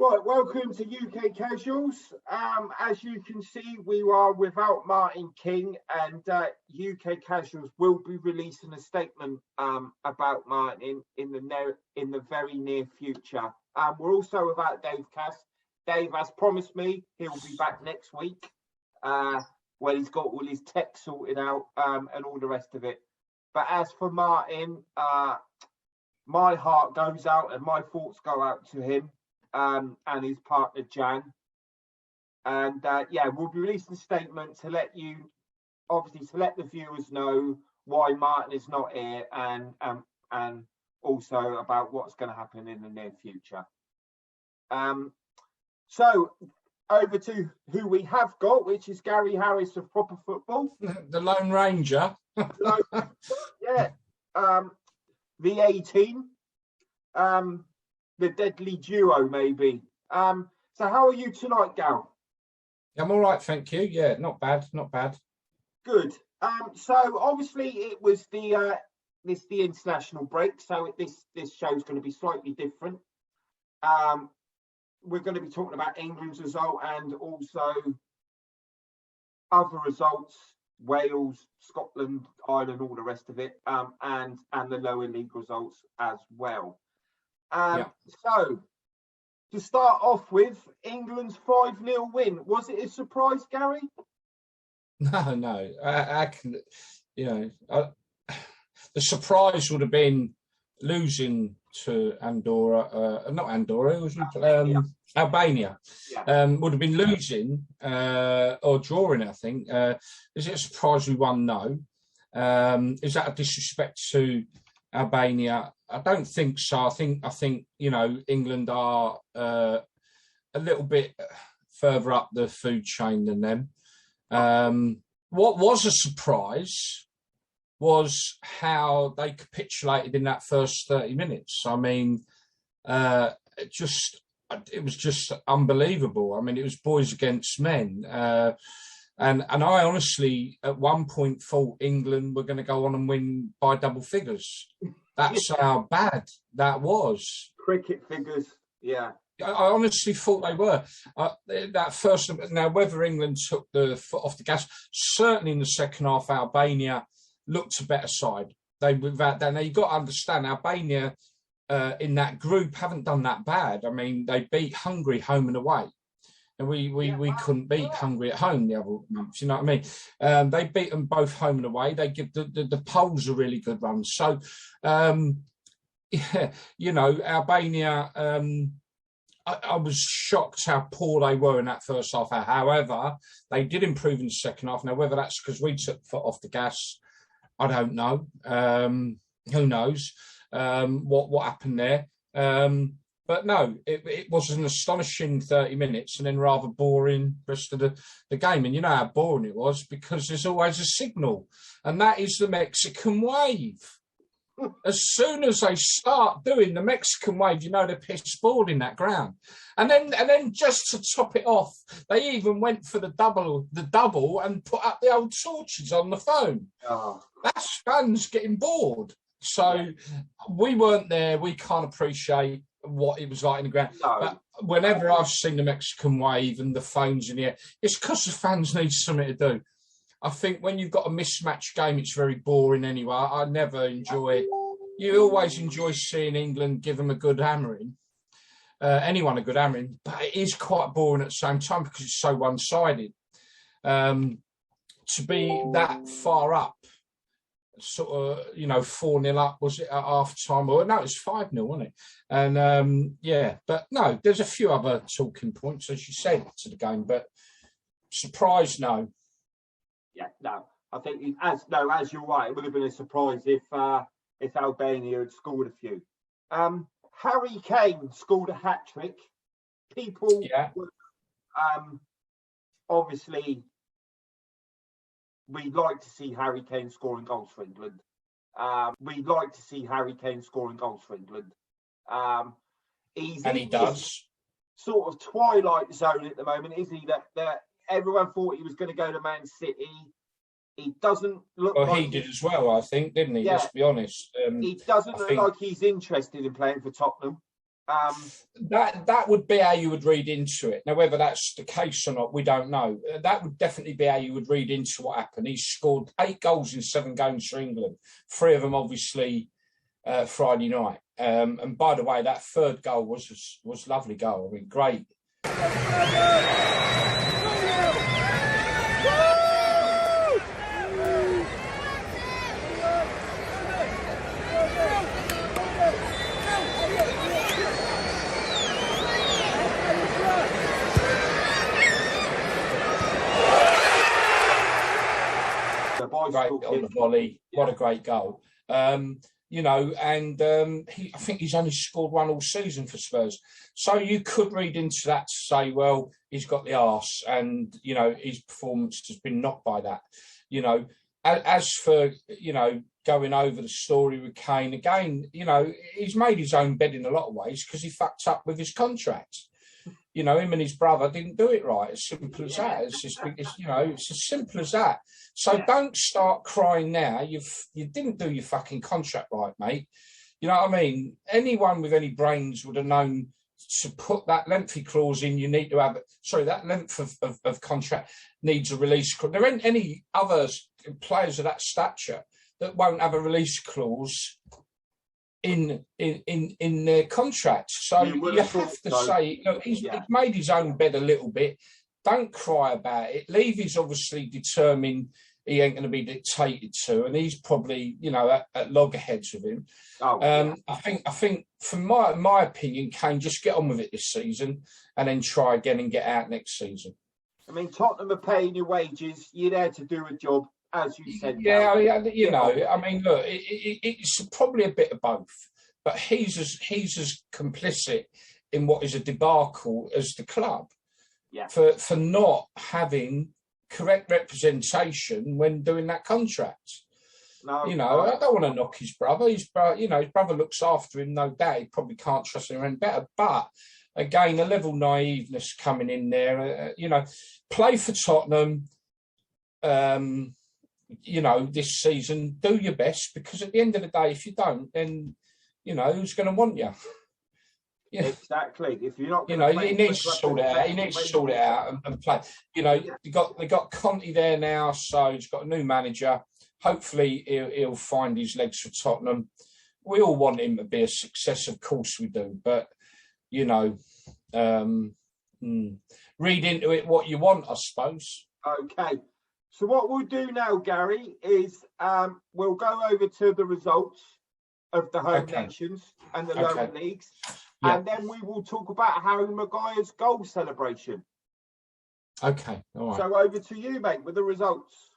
Right, welcome to UK Casuals. As you can see, we are without Martin King, and UK Casuals will be releasing a statement about Martin in the very near future. We're also without Dave Cass. Dave has promised me he'll be back next week when he's got all his tech sorted out and all the rest of it. But as for Martin, my heart goes out and my thoughts go out to him. And his partner Jan, and we'll be releasing a statement to let the viewers know why Martin is not here, and also about what's going to happen in the near future. So over to who we have got, which is Gary Harris of Proper Football, the Lone Ranger. The 18. The deadly duo, maybe. So how are you tonight, Gal? I'm all right, thank you. Yeah, not bad. Good. So obviously it was the international break, so this show's going to be slightly different. We're going to be talking about England's result and also other results, Wales, Scotland, Ireland, all the rest of it, and the lower league results as well. So, to start off with, England's 5-0 win. Was it a surprise, Gary? No. I can, the surprise would have been losing to Albania. Yeah. Would have been losing or drawing, I think. Is it a surprise we won? No. Is that a disrespect to Albania? I don't think so. I think England are a little bit further up the food chain than them. What was a surprise was how they capitulated in that first 30 minutes. I mean, it was just unbelievable. I mean, it was boys against men. And I honestly, at one point, thought England were going to go on and win by double figures. That's how bad that was. Cricket figures, yeah. I honestly thought they were. That first, now whether England took the foot off the gas, certainly in the second half, Albania looked a better side. Now you've got to understand, Albania in that group haven't done that bad. I mean, they beat Hungary home and away. And we couldn't beat Hungary at home the other months, you know what I mean? They beat them both home and away. They give the Poles a really good run. So, Albania, I was shocked how poor they were in that first half. However, they did improve in the second half. Now, whether that's because we took the foot off the gas, I don't know. Who knows what happened there? But no, it was an astonishing 30 minutes and then rather boring rest of the game. And you know how boring it was because there's always a signal, and that is the Mexican wave. As soon as they start doing the Mexican wave, they're piss bored in that ground. And then just to top it off, they even went for the double and put up the old torches on the phone. Oh. That's fans getting bored. So we weren't there. We can't appreciate what it was like in the ground. No. But whenever I've seen the Mexican wave and the phones in the air, it's because the fans need something to do. I think when you've got a mismatched game, it's very boring anyway. I never enjoy it. You always enjoy seeing England give them a good hammering, anyone a good hammering, but it is quite boring at the same time because it's so one-sided. To be that far up, sort of, 4-0 up, was it at half time? Or no, it was 5-0, wasn't it? And but no, there's a few other talking points, as you said, to the game, but surprise, no. Yeah, no. I think as you're right, it would have been a surprise if Albania had scored a few. Harry Kane scored a hat-trick. People were, obviously, we'd like to see Harry Kane scoring goals for England. He does. Sort of twilight zone at the moment, isn't he? That everyone thought he was going to go to Man City. He doesn't look like he did as well, I think, didn't he? Yeah. Let's be honest. He doesn't look like he's interested in playing for Tottenham. That would be how you would read into it. Now, whether that's the case or not, we don't know. That would definitely be how you would read into what happened. He scored 8 goals in 7 games for England, 3 of them obviously Friday night. And by the way, that 3rd goal was lovely goal. I mean, great. Great on the volley. What a great goal. You know, and I think he's only scored 1 all season for Spurs. So you could read into that to say, well, he's got the arse and, you know, his performance has been knocked by that. You know, as for, you know, going over the story with Kane, again, you know, he's made his own bed in a lot of ways because he fucked up with his contract. You know, him and his brother didn't do it right. As simple as that. It's you know, it's as simple as that. So don't start crying now. You didn't do your fucking contract right, mate. You know what I mean? Anyone with any brains would have known to put that lengthy clause in. You need to have that length of contract needs a release clause. There aren't any other players of that stature that won't have a release clause in their contract. So you have to say, look, he's made his own bed a little bit. Don't cry about it. Levy's obviously determined he ain't going to be dictated to, and he's probably, you know, at loggerheads with him. I think, from my opinion, Kane, just get on with it this season and then try again and get out next season. I mean, Tottenham are paying your wages. You're there to do a job, as you said. Yeah, you know, I mean, look, it's probably a bit of both, but he's as complicit in what is a debacle as the club. Yeah. For not having correct representation when doing that contract. No, you know, I don't want to knock his brother. His brother looks after him, no doubt. He probably can't trust him any better. But again, a level naiveness coming in there. You know, play for Tottenham. You know, this season, do your best, because at the end of the day, if you don't, then you know who's going to want you. Yeah. Exactly. If you're not, you know, he needs to sort it out. He needs to sort it out and play. You know, they got Conte there now, so he's got a new manager. Hopefully, he'll find his legs for Tottenham. We all want him to be a success, of course we do. But you know, read into it what you want, I suppose. Okay. So what we'll do now, Gary, is we'll go over to the results of the home nations and the lower leagues. Yeah. And then we will talk about Harry Maguire's goal celebration. Okay, all right. So over to you, mate, with the results.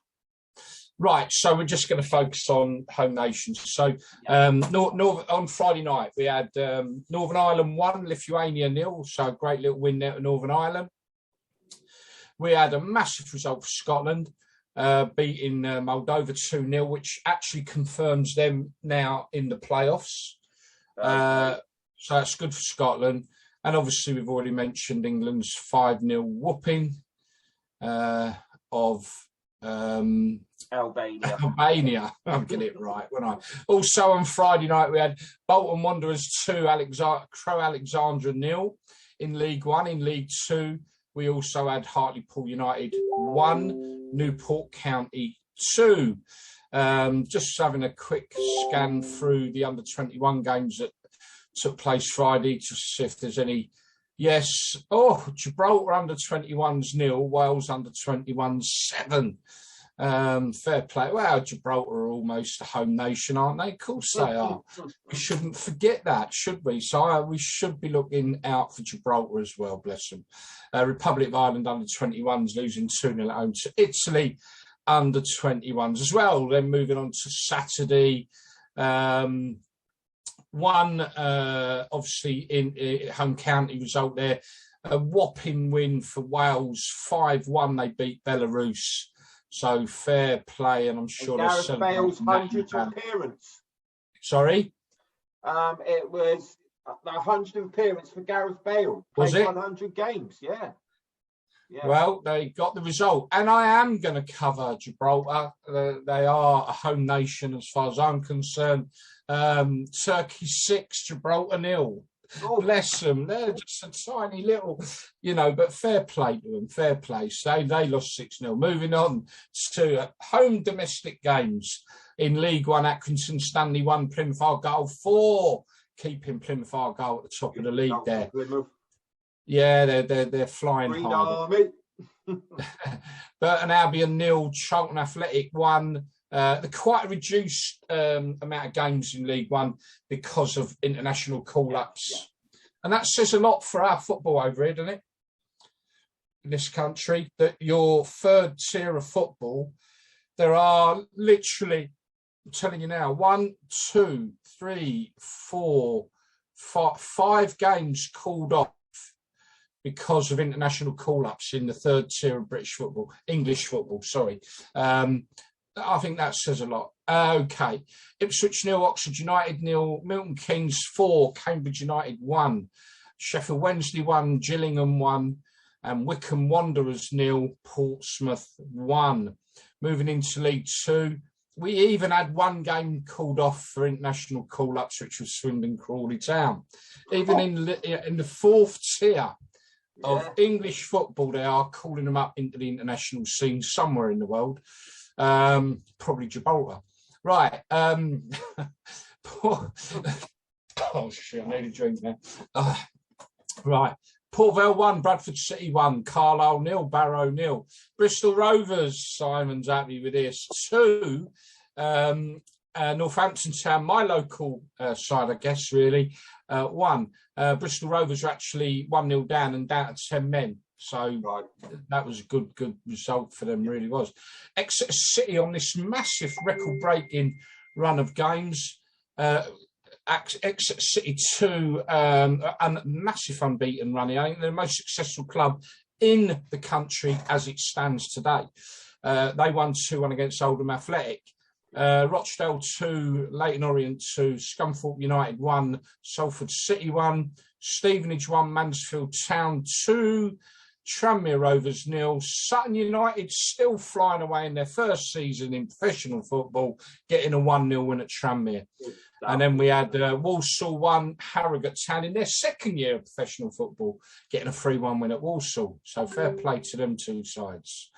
Right, so we're just going to focus on home nations. So on Friday night, we had Northern Ireland 1, Lithuania 0. So a great little win there to Northern Ireland. We had a massive result for Scotland, beating Moldova 2-0, which actually confirms them now in the playoffs. So that's good for Scotland. And obviously, we've already mentioned England's 5-0 whooping of Albania. I'm getting it right, won't I? Also, on Friday night, we had Bolton Wanderers 2, Crow Alexandra 0 in League 1. In League 2, we also had Hartlepool United 1, Newport County 2. Just having a quick scan through the under-21 games that took place Friday to see if there's any. Yes. Oh, Gibraltar under-21s 0, Wales under-21s 7. Fair play. Well, Gibraltar are almost a home nation, aren't they? Of course they are. We shouldn't forget that, should we? So we should be looking out for Gibraltar as well, bless them. Republic of Ireland under-21s losing 2-0 at home to Italy under-21s as well. Then moving on to Saturday. One, obviously, in home county result there. A whopping win for Wales, 5-1. They beat Belarus. So fair play, and I'm sure there's Gareth Bale's 100th appearance. Sorry? It was the 100th appearance for Gareth Bale. Was it? 100 games, yeah. Well, they got the result. And I am going to cover Gibraltar. They are a home nation as far as I'm concerned. Turkey 6, Gibraltar 0. Oh, Bless them. They're just a tiny little, but fair play to them, fair play. So they lost 6-0. Moving on to home domestic games in League One. Accrington Stanley 1, Plymouth Argyle 4, keeping Plymouth Argyle at the top of the league there. Yeah, they're flying Green hard. Army. Burton Albion 0, Charlton Athletic 1. The quite a reduced amount of games in League One because of international call-ups. And that says a lot for our football over here, doesn't it? In this country, that your third tier of football, there are literally, I'm telling you now, 1, 2, 3, 4, 5 games called off because of international call-ups in the third tier of English football, sorry. I think that says a lot. Okay. Ipswich 0, Oxford United 0, Milton Keynes 4, Cambridge United 1, Sheffield Wednesday 1, Gillingham 1, and Wycombe Wanderers 0, Portsmouth 1. Moving into League 2, we even had one game called off for international call-ups, which was Swindon Crawley Town. Even in the fourth tier of English football, they are calling them up into the international scene somewhere in the world. Probably Gibraltar. Right. Oh, shit, I need a drink now. Right. Port Vale 1, Bradford City 1, Carlisle 0, Barrow 0. Bristol Rovers, Simon's happy with this, 2. Northampton Town, my local side, I guess, really, 1. Bristol Rovers are actually 1-0 down and down to 10 men. So that was a good result for them, really was. Exeter City on this massive record-breaking run of games. Exeter City 2, a massive unbeaten run. I think they're the most successful club in the country as it stands today. They won 2-1 against Oldham Athletic. Rochdale 2, Leyton Orient 2, Scunthorpe United 1, Salford City 1, Stevenage 1, Mansfield Town 2, Tranmere Rovers 0, Sutton United still flying away in their first season in professional football, getting a 1-0 win at Tranmere. And then we had Walsall 1, Harrogate Town in their second year of professional football, getting a 3-1 win at Walsall. So fair play to them two sides.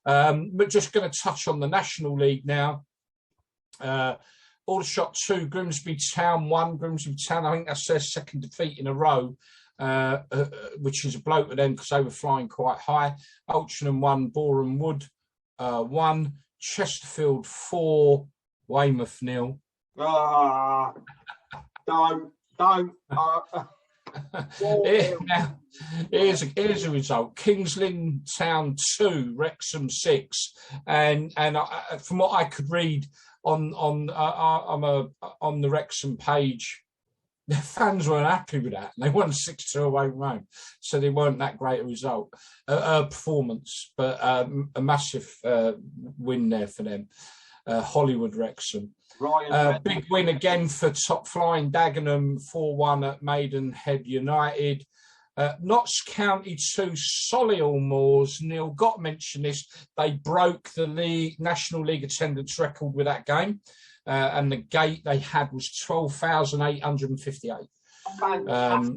We're just going to touch on the National League now. Aldershot 2, Grimsby Town 1. Grimsby Town, I think that's their second defeat in a row. Which is a blow to them because they were flying quite high. Altrincham 1, Boreham Wood 1, Chesterfield 4, Weymouth 0. Don't. Now, here's a result. Kings Lynn Town 2, Wrexham 6, and from what I could read on the Wrexham page, their fans weren't happy with that, and they won 6-2 away from home, so they weren't that great a result, performance, but a massive win there for them. Hollywood Wrexham. Big win again for top flying Dagenham, 4-1 at Maidenhead United. Notts County 2, Solihull Moors 0. Got to mention this, they broke the National League attendance record with that game. And the gate they had was 12,858.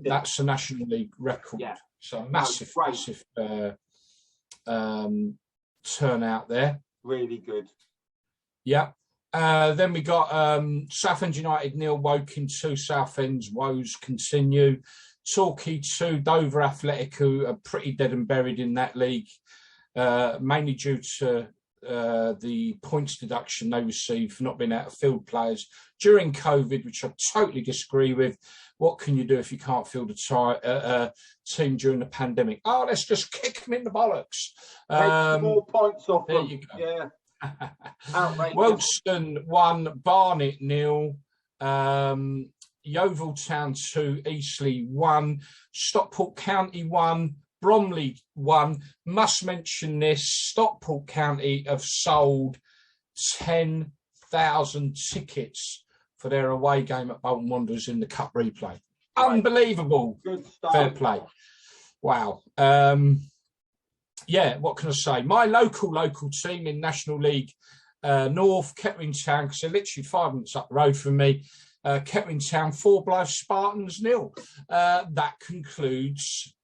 That's the National League record. Yeah. So massive turnout there. Really good. Yeah. Then we got Southend United 0, Woking 2, Southend's woes continue. Torquay 2, Dover Athletic, who are pretty dead and buried in that league, mainly due to the points deduction they received for not being out of field players during COVID, which I totally disagree with. What can you do if you can't field a team during the pandemic? Oh, let's just kick them in the bollocks. Take 4 points off there them. You go. Yeah. Wellston 1, Barnet 0, Yeovil Town 2, Eastleigh 1, Stockport County 1, Bromley 1. Must mention this, Stockport County have sold 10,000 tickets for their away game at Bolton Wanderers in the Cup replay. Unbelievable. Good stuff. Fair play. Wow. Yeah, what can I say? My local team in National League North, Kettering Town, because they're literally 5 minutes up the road from me. Kettering Town 4, Blythe Spartans 0. That concludes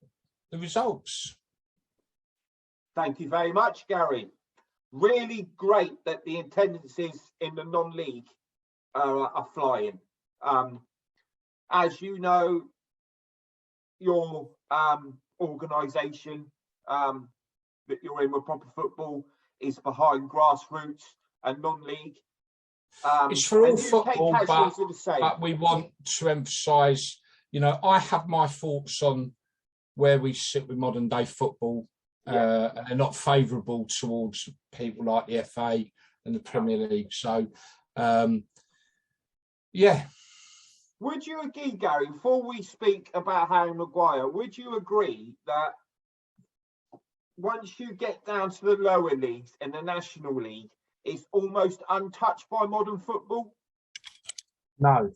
the results. Thank you very much, Gary. Really great that the attendances in the non-league are flying. As you know, your organisation that you're in with Proper Football is behind grassroots and non-league. It's for all football, but we want to emphasise, you know, I have my thoughts on where we sit with modern day football, and they're not favourable towards people like the FA and the Premier League. So, yeah. Would you agree, Gary, before we speak about Harry Maguire, would you agree that once you get down to the lower leagues and the National League, it's almost untouched by modern football? No.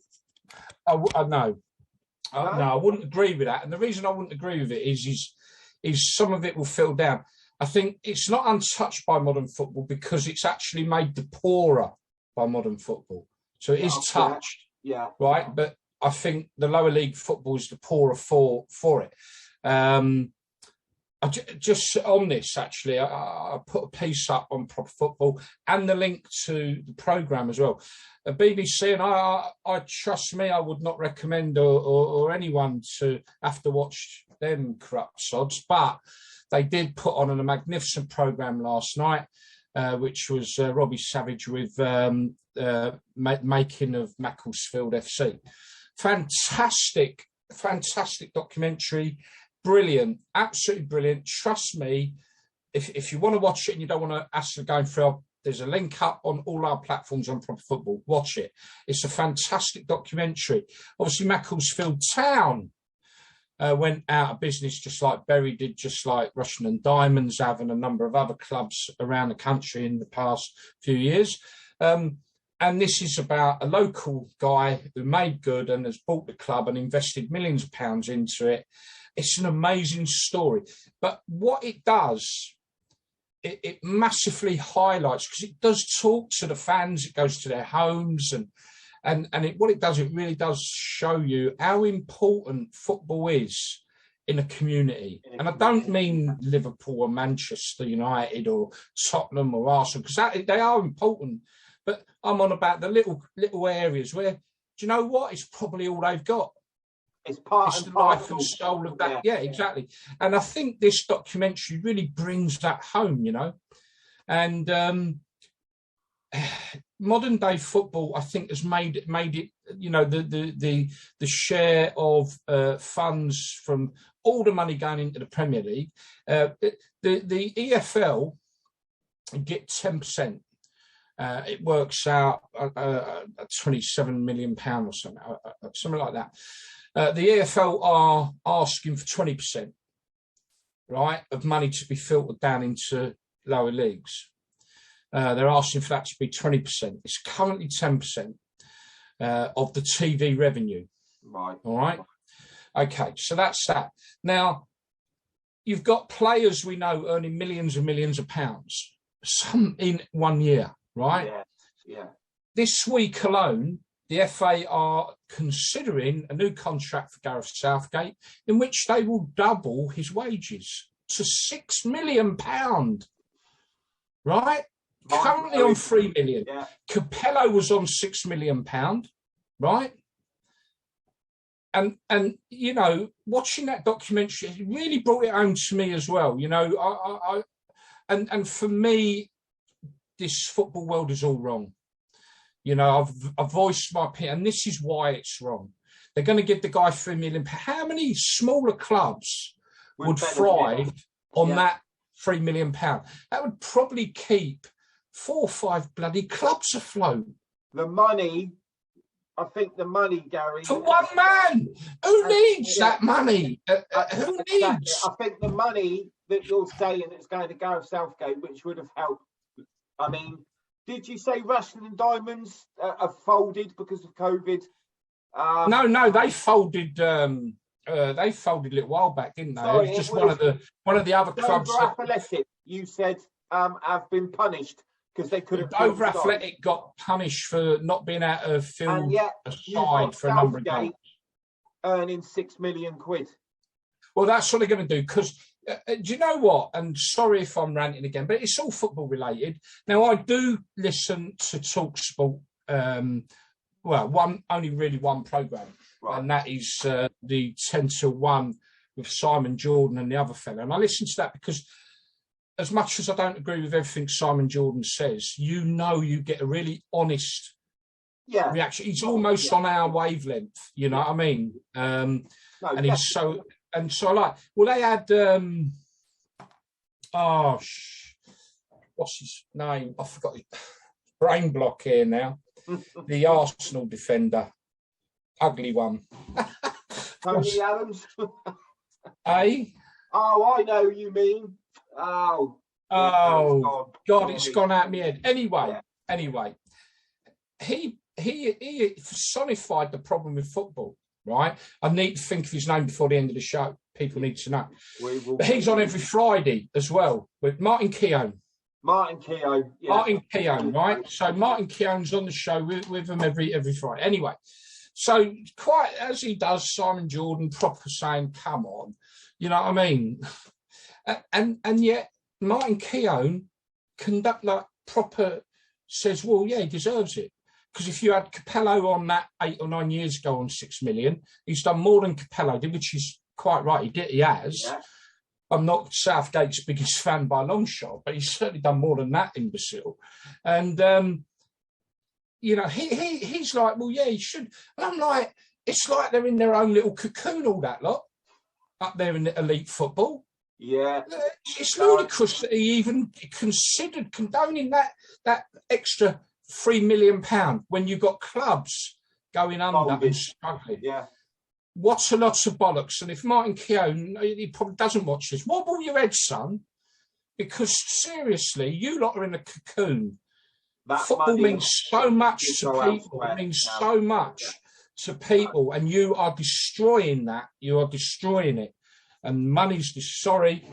No, I wouldn't agree with that. And the reason I wouldn't agree with it is some of it will fill down. I think it's not untouched by modern football because it's actually made the poorer by modern football. So it is touched. Yeah. Right. But I think the lower league football is the poorer for it. Just on this, actually, I put a piece up on Proper Football and the link to the programme as well. BBC, and I trust me, I would not recommend or anyone to have to watch them corrupt sods, but they did put on a magnificent programme last night, which was Robbie Savage with making of Macclesfield FC. Fantastic documentary. Brilliant, absolutely brilliant. Trust me, if you want to watch it and you don't want to actually go through, there's a link up on all our platforms on Proper Football. Watch it. It's a fantastic documentary. Obviously, Macclesfield Town went out of business just like Bury did, just like Russian and Diamonds have, and a number of other clubs around the country in the past few years. And this is about a local guy who made good and has bought the club and invested millions of pounds into it. It's an amazing story. But what it does, it massively highlights, because it does talk to the fans, it goes to their homes, and what it does, it really does show you how important football is in a community. And I don't mean Liverpool or Manchester United or Tottenham or Arsenal, because they are important. But I'm on about the little areas where, do you know what? It's probably all they've got. It's the life and soul of that. Yeah, exactly. And I think this documentary really brings that home, you know. And modern day football, I think, has made it, you know, the share of funds from all the money going into the Premier League. The EFL get 10%. It works out £27 million or something like that. The EFL are asking for 20%, right, of money to be filtered down into lower leagues. They're asking for that to be 20%. It's currently 10% of the TV revenue. Right. All right. Okay, so that's that. Now, you've got players we know earning millions and millions of pounds, some in 1 year, right? Yeah. This week alone, the FA are considering a new contract for Gareth Southgate, in which they will double his wages to £6 million, right? Currently on £3 million. Yeah. Capello was on £6 million, right? And you know, watching that documentary, it really brought it home to me as well. You know, and for me, this football world is all wrong. You know, I've voiced my opinion, and this is why it's wrong. They're going to give the guy £3 million. How many smaller clubs would thrive on that £3 million? That would probably keep 4 or 5 bloody clubs afloat. The money, I think the money, Gary. For one man! Who needs that money? Who needs? I think the money that you're saying is going to Gareth Southgate, which would have helped. I mean, did you say Russian and Diamonds have folded because of COVID? No, they folded. They folded a little while back, didn't they? Sorry, it was just one of the other clubs. Athletic, you said, have been punished because they could have. Dover Athletic got punished for not being able to fill a side for a number of games. Earning £6 million. Well, that's what they're going to do, because do you know what? And sorry if I'm ranting again, but it's all football related. Now, I do listen to TalkSport. Only really one programme, right, and that is the 10 till 1 with Simon Jordan and the other fella. And I listen to that because, as much as I don't agree with everything Simon Jordan says, you get a really honest reaction. He's almost on our wavelength, you know what I mean? And he's so I like. Well, they had what's his name? I forgot. Brain block here now. The Arsenal defender, ugly one. Tony Adams. Eh? Oh, I know who you mean. Oh, God, it's gone out of my head. Anyway, he personified the problem with football, right? I need to think of his name before the end of the show. People need to know. But he's on every Friday as well with Martin Keown. Martin Keown, right? So Martin Keown's on the show with him every Friday. Anyway, so quite as he does, Simon Jordan proper saying, come on, you know what I mean? And yet Martin Keown says, well, yeah, he deserves it. Because if you had Capello on that 8 or 9 years ago on 6 million, he's done more than Capello did, which is quite right. He has. Yeah. I'm not Southgate's biggest fan by a long shot, but he's certainly done more than that, imbecile. And, he's like, well, yeah, he should. And I'm like, it's like they're in their own little cocoon, all that lot, up there in the elite football. Yeah. It's ludicrous that he even considered condoning that extra £3 million when you've got clubs going under and struggling. Yeah. What's a lot of bollocks? And if Martin Keown, he probably doesn't watch this, wobble your head, son, because seriously, you lot are in a cocoon. Football means so much to people. It means so much to people, and you are destroying that. You are destroying it. And money's sorry.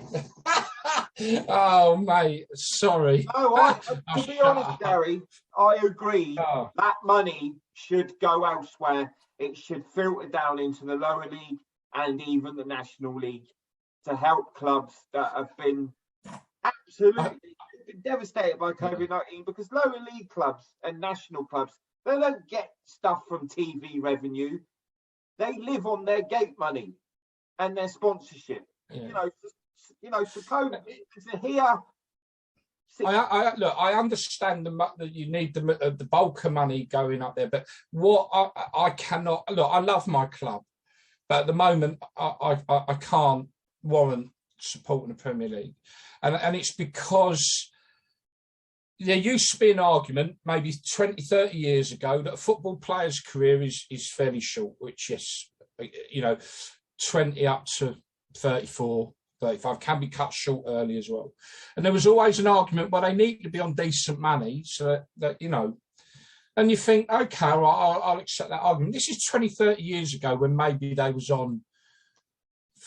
Oh, mate, sorry. No, to be honest, Gary, I agree. That money should go elsewhere. It should filter down into the lower league and even the National League to help clubs that have been absolutely devastated by COVID-19, because lower league clubs and national clubs, they don't get stuff from TV revenue. They live on their gate money and their sponsorship. Yeah. To here. I understand that you need the bulk of money going up there, but what I cannot look. I love my club, but at the moment I can't warrant supporting the Premier League, and it's because there used to be an argument maybe 20, 30 years ago that a football player's career is fairly short, which 20 up to 34. 35 can be cut short early as well. And there was always an argument, well, they need to be on decent money so that and you think, okay, I'll accept that argument. This is 20, 30 years ago when maybe they was on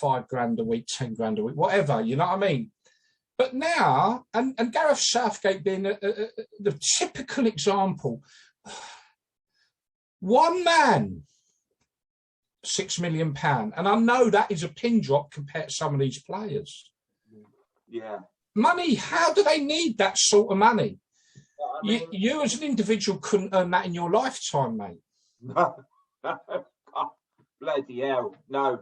£5,000 a week, 10 grand a week, whatever, you know what I mean? But now, and Gareth Southgate being the typical example, one man, £6 million, and I know that is a pin drop compared to some of these players. Yeah, money. How do they need that sort of money? You as an individual couldn't earn that in your lifetime, mate. No, bloody hell, no.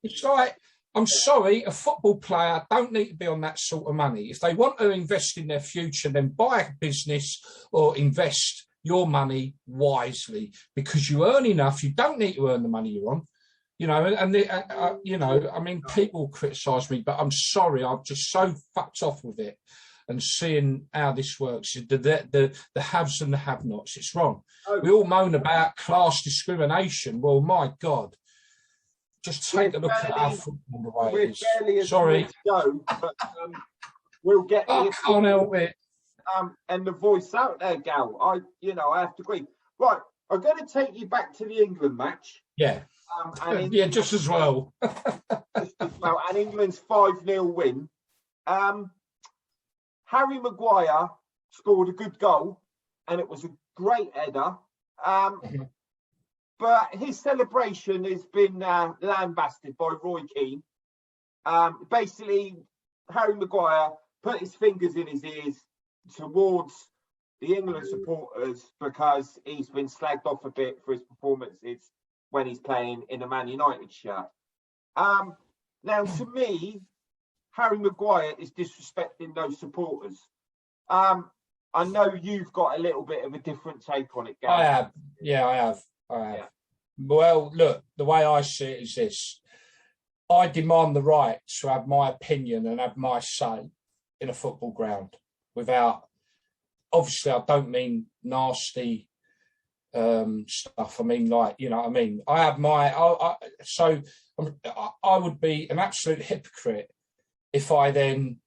It's like, I'm sorry, a football player don't need to be on that sort of money. If they want to invest in their future, then buy a business or invest your money wisely, because you earn enough. You don't need to earn the money you're on, people criticise me, but I'm sorry, I'm just so fucked off with it and seeing how this works. The haves and the have-nots, it's wrong. We all moan about class discrimination. Well, my God, just take a look at our football the way it is. Sorry. We'll get I can't help it. And the voice out there, Gal. I have to agree. Right, I'm going to take you back to the England match. Yeah. Just as well. And England's 5-0 win. Harry Maguire scored a good goal, and it was a great header. But his celebration has been lambasted by Roy Keane. Basically, Harry Maguire put his fingers in his ears towards the England supporters because he's been slagged off a bit for his performances when he's playing in a Man United shirt. Now, to me, Harry Maguire is disrespecting those supporters. I know you've got a little bit of a different take on it, Gary. I have. Yeah, I have. Yeah. Well, look, the way I see it is this. I demand the right to have my opinion and have my say in a football ground without, obviously, I don't mean nasty stuff. I mean, like, you know what I mean? I have my, I would be an absolute hypocrite if I then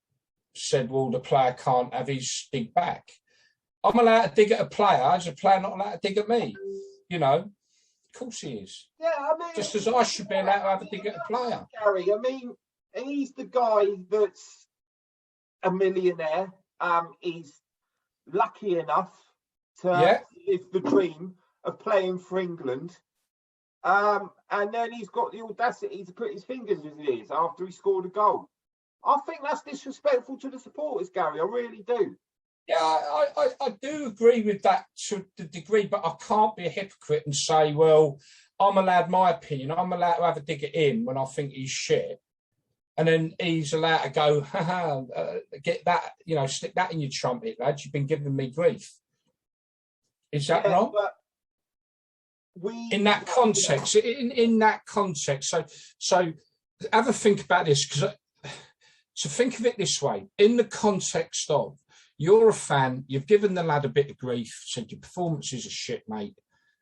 said, well, the player can't have his dig back. I'm allowed to dig at a player. Is a player not allowed to dig at me? You know, of course he is. Yeah, I mean, just as I should be allowed to have a dig at a player. Gary, I mean, he's the guy that's a millionaire. He's lucky enough to live the dream of playing for England. And then he's got the audacity to put his fingers in his ears after he scored a goal. I think that's disrespectful to the supporters, Gary. I really do. Yeah, I do agree with that to the degree, but I can't be a hypocrite and say, well, I'm allowed my opinion. I'm allowed to have a dig at him when I think he's shit. And then he's allowed to go, get that, you know, stick that in your trumpet, lads. You've been giving me grief. Is that wrong? In that context, in that context. So have a think about this, because so think of it this way, in the context of, you're a fan, you've given the lad a bit of grief, said your performances are shit, mate,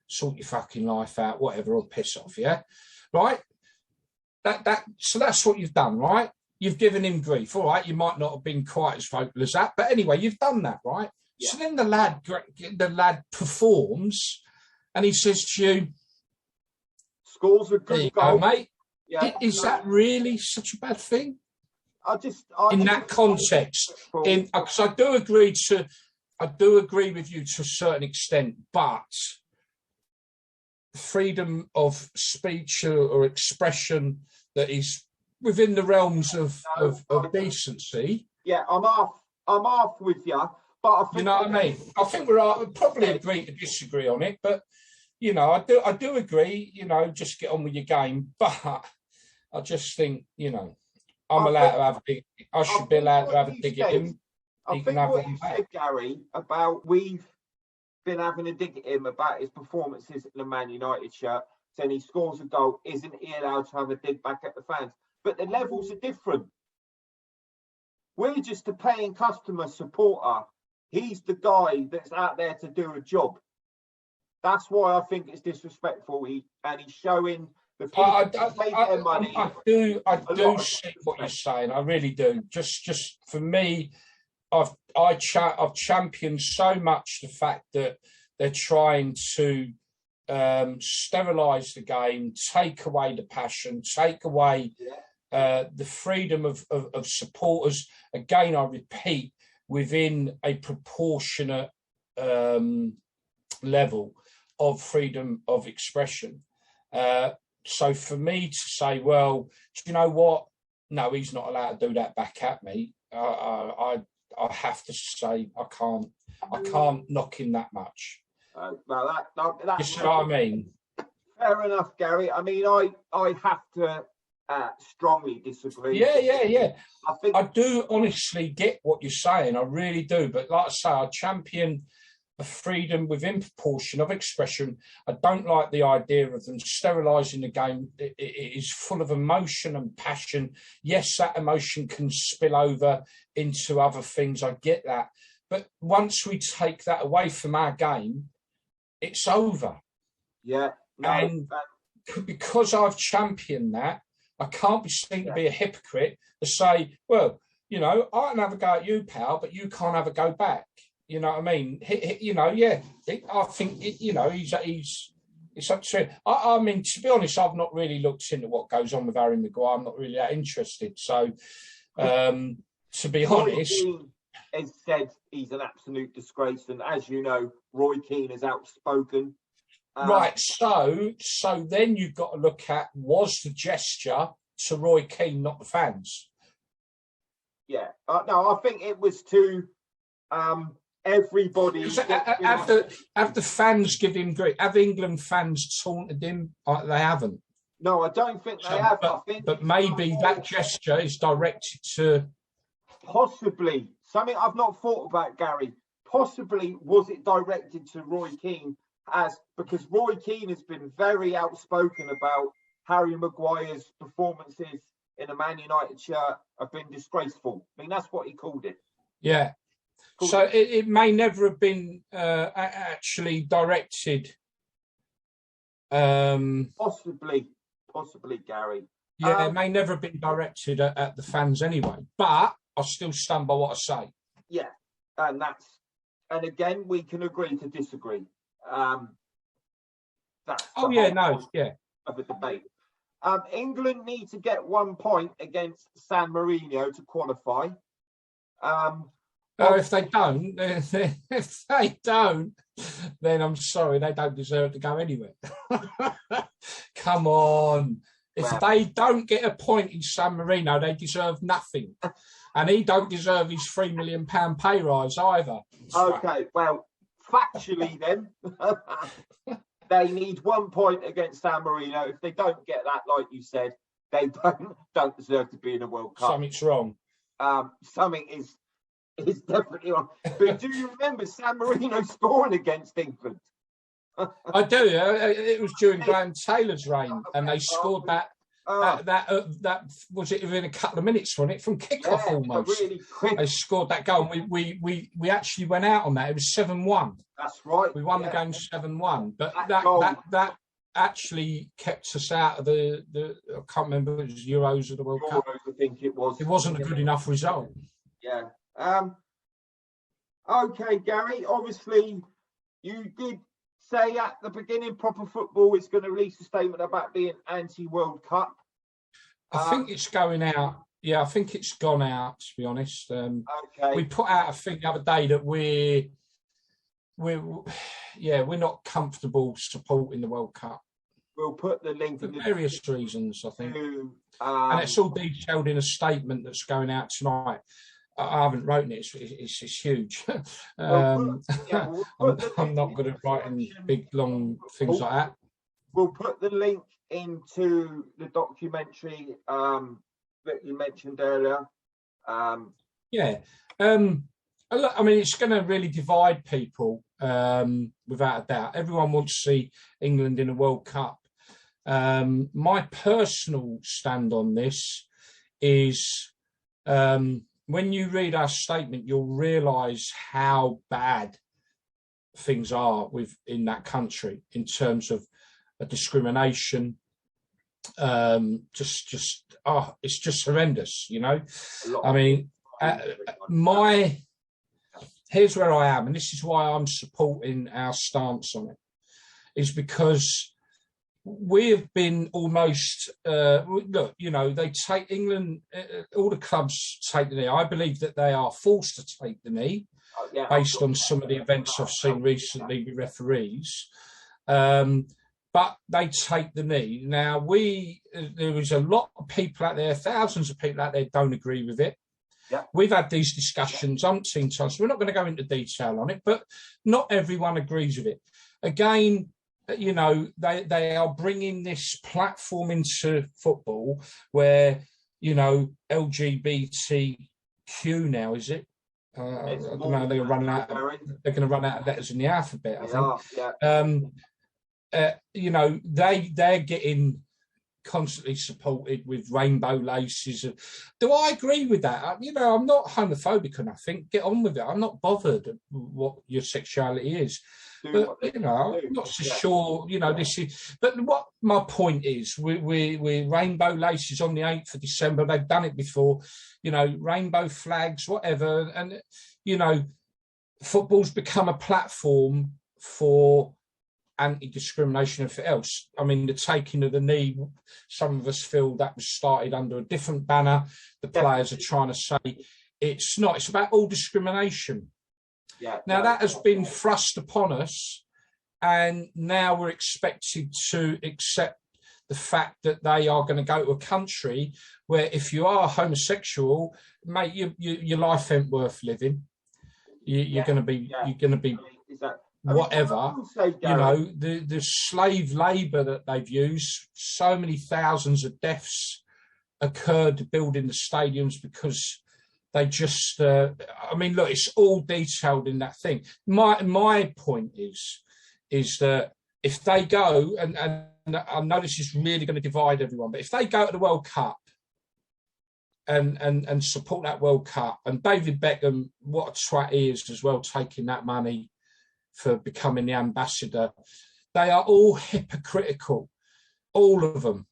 sort your fucking life out, whatever, or piss off, yeah? Right? So that's what you've done, right? You've given him grief. All right, you might not have been quite as vocal as that, but anyway, you've done that, right? Yeah. So then the lad performs, and he says to you, scores a good goal, mate. Yeah, is that really such a bad thing? In that context, because I do agree with you to a certain extent, but freedom of speech or expression that is within the realms of decency. Yeah, I'm off with you, but I think, you know what I mean. I think we'll probably agree to disagree on it, but you know, I do agree. You know, just get on with your game, but I just think, you know, I'm allowed to have a dig. I should be allowed to have a dig at him. I think what you said, Gary, about we've been having a dig at him about his performances in the Man United shirt, saying he scores a goal, isn't he allowed to have a dig back at the fans? But the levels are different. We're just a paying customer supporter. He's the guy that's out there to do a job. That's why I think it's disrespectful. He's showing. I do see what you're saying. I really do. Just for me, I've championed so much the fact that they're trying to sterilise the game, take away the passion, take away the freedom of supporters. Again, I repeat, within a proportionate level of freedom of expression. So for me to say, well, do you know what? No, he's not allowed to do that back at me. I have to say I can't knock him that much. Well, that's you know what I mean. Fair enough, Gary. I mean, I have to strongly disagree. Yeah. I do honestly get what you're saying. I really do. But like I say, I champion a freedom within proportion of expression. I don't like the idea of them sterilising the game. It is full of emotion and passion. Yes, that emotion can spill over into other things. I get that. But once we take that away from our game, it's over. Yeah. And because I've championed that, I can't be seen to be a hypocrite to say, well, you know, I can have a go at you, pal, but you can't have a go back. You know what I mean? You know, I think, you know, it's up to him. I mean, to be honest, I've not really looked into what goes on with Harry Maguire. I'm not really that interested. So, to be honest, has said he's an absolute disgrace, and as you know, Roy Keane is outspoken. Right, so then you've got to look at, was the gesture to Roy Keane, not the fans? Yeah, no, I think it was to everybody. Have the fans give him grief? Have England fans taunted him? They haven't. No, I don't think they have. But maybe that gesture is directed to... Possibly. Something I've not thought about, Gary. Possibly was it directed to Roy Keane, because Roy Keane has been very outspoken about Harry Maguire's performances in a Man United shirt have been disgraceful. I mean, that's what he called it. Yeah. So it may never have been actually directed. Possibly, Gary. Yeah, it may never have been directed at the fans anyway. But I still stand by what I say. Yeah, and again, we can agree to disagree. That's of a debate. England need to get 1 point against San Marino to qualify. If they don't, then I'm sorry, they don't deserve to go anywhere. Come on. If they don't get a point in San Marino, they deserve nothing. And he don't deserve his £3 million pay rise either. Okay, well, factually then, they need 1 point against San Marino. If they don't get that, like you said, they don't deserve to be in a World Cup. Something's wrong. Something is definitely wrong. But do you remember San Marino scoring against England? I do. It was during Graham Taylor's reign, and they scored that was it within a couple of minutes, wasn't it, from kickoff almost? Really quick. They scored that goal. And we actually went out on that. It was 7-1. That's right. We won the game 7-1. But that actually kept us out of the I can't remember, it was Euros or the World Cup. I think it was. It wasn't a good enough result. Yeah. Okay, Gary. Obviously, you did say at the beginning, Proper Football is going to release a statement about being anti-World Cup. I think it's going out. Yeah, I think it's gone out, to be honest. Okay. We put out a thing the other day that we're not comfortable supporting the World Cup. We'll put the link for various reasons, I think. And it's all detailed in a statement that's going out tonight. I haven't written it. It's huge. I'm not good at writing big, long things like that. We'll put the link into the documentary that you mentioned earlier. Look, I mean, it's going to really divide people, without a doubt. Everyone wants to see England in a World Cup. My personal stand on this is... when you read our statement, you'll realise how bad things are in that country in terms of discrimination. It's just horrendous, you know. I mean, here's where I am, and this is why I'm supporting our stance on it, is because we've been almost, look, you know, they take England, all the clubs take the knee. I believe that they are forced to take the knee based on some of the events I've seen recently with referees. But they take the knee. Now, there is a lot of people out there, thousands of people out there don't agree with it. Yeah. We've had these discussions umpteen times. We're not going to go into detail on it, but not everyone agrees with it. Again, you know, they are bringing this platform into football where, you know, LGBTQ now, is it? I don't know. They're going to run out of letters in the alphabet, I think. You know, they're getting constantly supported with rainbow laces. Do I agree with that? You know, I'm not homophobic enough. I think get on with it. I'm not bothered what your sexuality is. But, you know, I'm not so sure, you know, this is... But what my point is, we're rainbow laces on the 8th of December. They've done it before, you know, rainbow flags, whatever. And, you know, football's become a platform for anti-discrimination and everything else. I mean, the taking of the knee, some of us feel that was started under a different banner. The players are trying to say It's not. It's about all discrimination. Yeah. Now, that has been thrust upon us, and now we're expected to accept the fact that they are going to go to a country where if you are homosexual, mate, your life ain't worth living. You're going to be whatever. You know, the slave labour that they've used, so many thousands of deaths occurred building the stadiums because they just, I mean, look, it's all detailed in that thing. My point is that if they go, and I know this is really going to divide everyone, but if they go to the World Cup and support that World Cup, and David Beckham, what a twat he is as well, taking that money for becoming the ambassador, they are all hypocritical, all of them.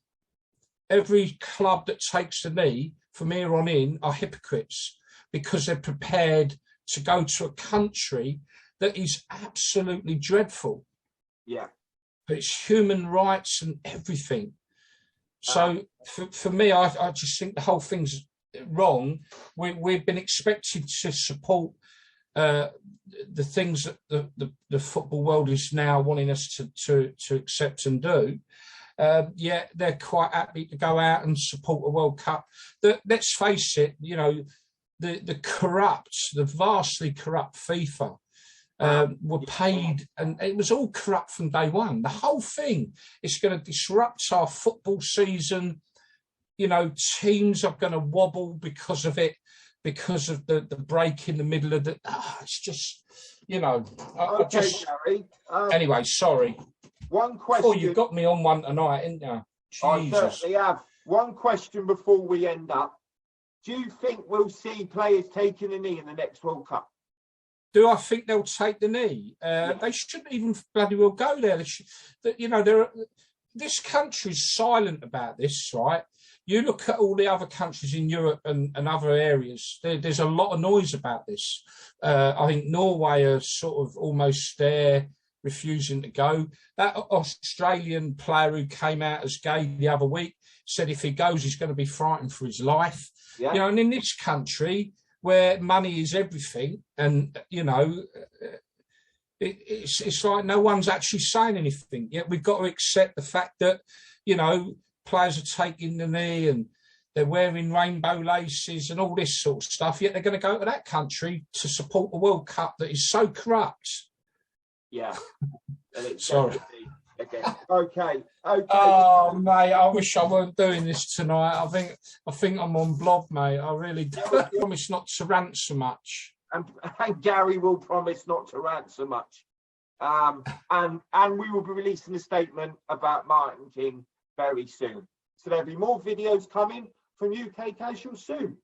Every club that takes the knee from here on in are hypocrites because they're prepared to go to a country that is absolutely dreadful. Yeah. But it's human rights and everything. So for me, I just think the whole thing's wrong. We've been expected to support the things that the football world is now wanting us to accept and do. Yeah, they're quite happy to go out and support a World Cup. Let's face it, you know, the vastly corrupt FIFA were paid, and it was all corrupt from day one. The whole thing is going to disrupt our football season. You know, teams are going to wobble because of it, because of the break in the middle of the. It's just, you know, Gary, anyway, sorry. One question. Oh, you got me on one tonight, didn't you? Jesus. I certainly have. One question before we end up. Do you think we'll see players taking a knee in the next World Cup? Do I think they'll take the knee? They shouldn't even bloody well go there. You know, this country's silent about this, right? You look at all the other countries in Europe and other areas, there's a lot of noise about this. I think Norway are sort of almost there, refusing to go. That Australian player who came out as gay the other week said if he goes, he's going to be frightened for his life. Yeah. You know, and in this country where money is everything, and you know, it's like no one's actually saying anything. Yet we've got to accept the fact that, you know, players are taking the knee and they're wearing rainbow laces and all this sort of stuff. Yet they're going to go to that country to support a World Cup that is so corrupt. Yeah. Sorry. Okay. Oh, mate, I wish I weren't doing this tonight. I think I'm on blob, mate. I really do. I promise not to rant so much. And Gary will promise not to rant so much. And we will be releasing a statement about Martin King very soon. So there'll be more videos coming from UK Casual soon.